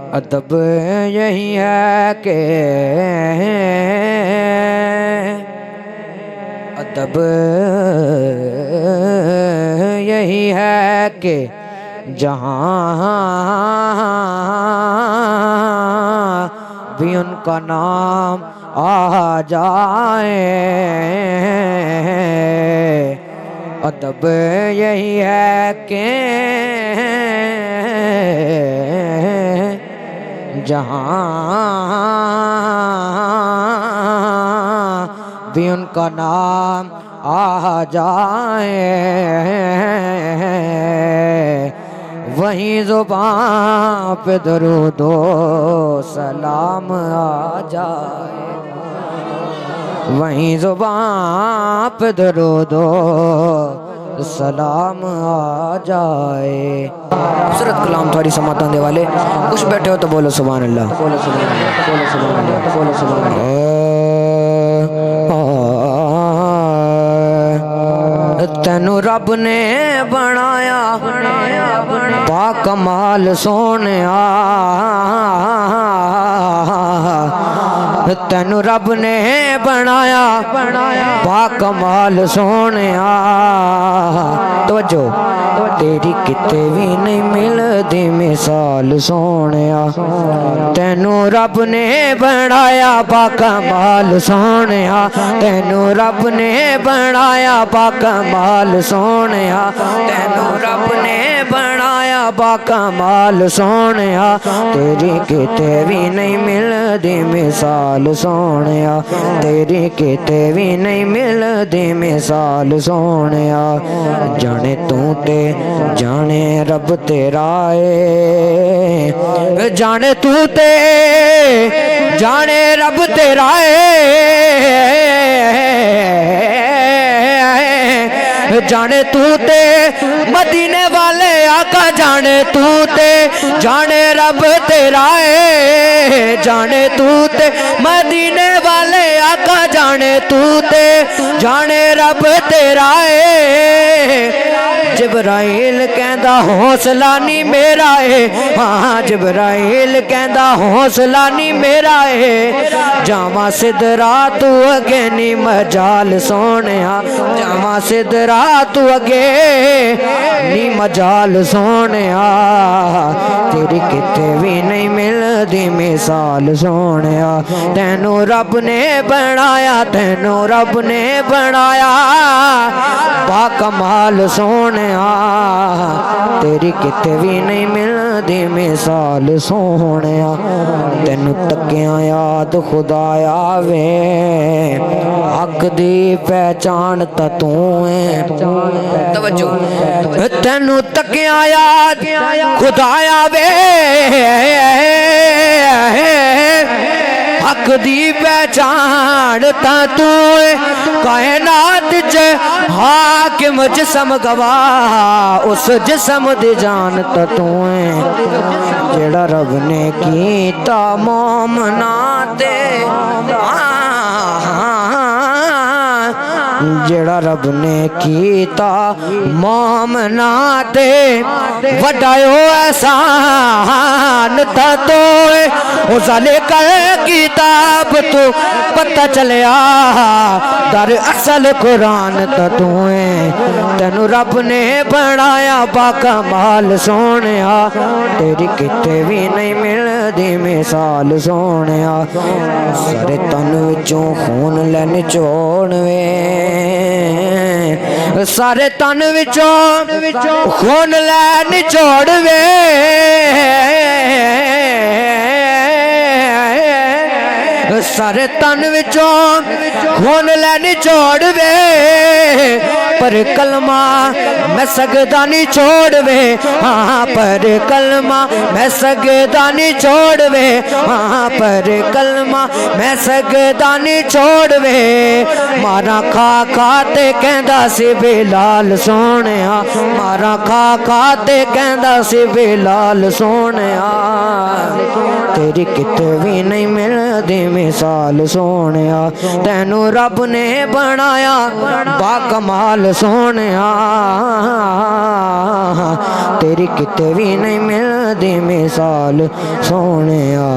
अदब यही है कि अदब यही है कि जहाँ भी उनका नाम आ जाए। अदब यही है कि जहाँ भी उनका नाम आ जाए वहीं ज़ुबान पे दरूदो सलाम आ जाए। वहीं ज़ुबान पे दरूदो सलाम आ जाए। खूबसूरत कलाम थोड़ी समातां दे वाले कुछ बैठे हो तो बोलो सुभान अल्लाह, बोलो सुभान अल्लाह, बोलो सुभान अल्लाह, बोलो सुभान अल्लाह। तेनू रब ने बनाया बाकमाल सोनिया। तेनू रब ने बनाया बाकमाल सोनिया। तवज्जो, तेरी किते भी नहीं मिलदी मिसाल सोनिया। तेनू रब ने बनाया बाकमाल सोनिया। तेनू रब ने बनाया बाकमाल सोनिया। तेनू रब ने बनाया बाकमाल सोनिया। तेरी किते भी नहीं मिलदी मिसाल सोनिया। तेरी किते भी नहीं मिलदी मिसाल सोनिया। जाने तू ते जाने रब तेरा है। जाने तू ते जाने रब तेरा है। जाने तू ते मदीने वाले आका। जाने तू ते जाने रब तेरा है। जाने तू ते मदीने वाले आका। जाने तू ते जाने रब तेरा है। जिब्राइल कहंदा हौसला नी मेरा है। हाँ जिब्राइल कहंदा हौसला नी मेरा है। जावा सिदरा तू अगे नी मजाल सोनिया। जावा सिदरा तू अगे नी मजाल सोनिया। तेरी किते भी नहीं मिलदी मिसाल सोनिया। तेनू रब ने बनाया, तेनू रब ने बनाया बाकमाल सोनिया। तेरी किते भी नहीं मिलदी मिसाल सोनिया। तेनू तकिया याद खुदाया वे हक दी पहचान ता तू है। तवज्जो, तेनू तकिया याद खुदाया वे हक दी पहचान ता तू कायनात च हाकिम जिस्म गवाह उस जिस्म दी जान ता तू जेड़ा रब ने कीता मोमना ते। जेड़ा रब ने कीता मोमना ते वडायो एहसान ता तोए। उजाले कर किताब तू पता चलिया दर असल कुरान ता तूए। तेनू रब ने बनाया बाकमाल सोनिया। तेरी किते भी नहीं मिलदी मिसाल सोनिया। सारे तन विचों खून ले निचोड़ वे। सारे तन विचों खून ले निचोड़ वे। सारे तन विचों खून ले निचोड़ वे। पर कलमा मैं सकदा नहीं छोड़ वे। हाँ पर कलमा मैं सकदा नहीं छोड़ वे। हाँ पर कलमा मैं सकदा नहीं छोड़ वे। मारा खा खा ते कहंदा सी बिलाल सोनिया। मारा खा खा ते कहंदा सी बिलाल सोनिया। तेरी किते भी नहीं मिलदी दी मिसाल सोनिया तैनू रब ने बनाया बाकमाल सोनिया तेरी किते भी नहीं मिलदी मिसाल सोनिया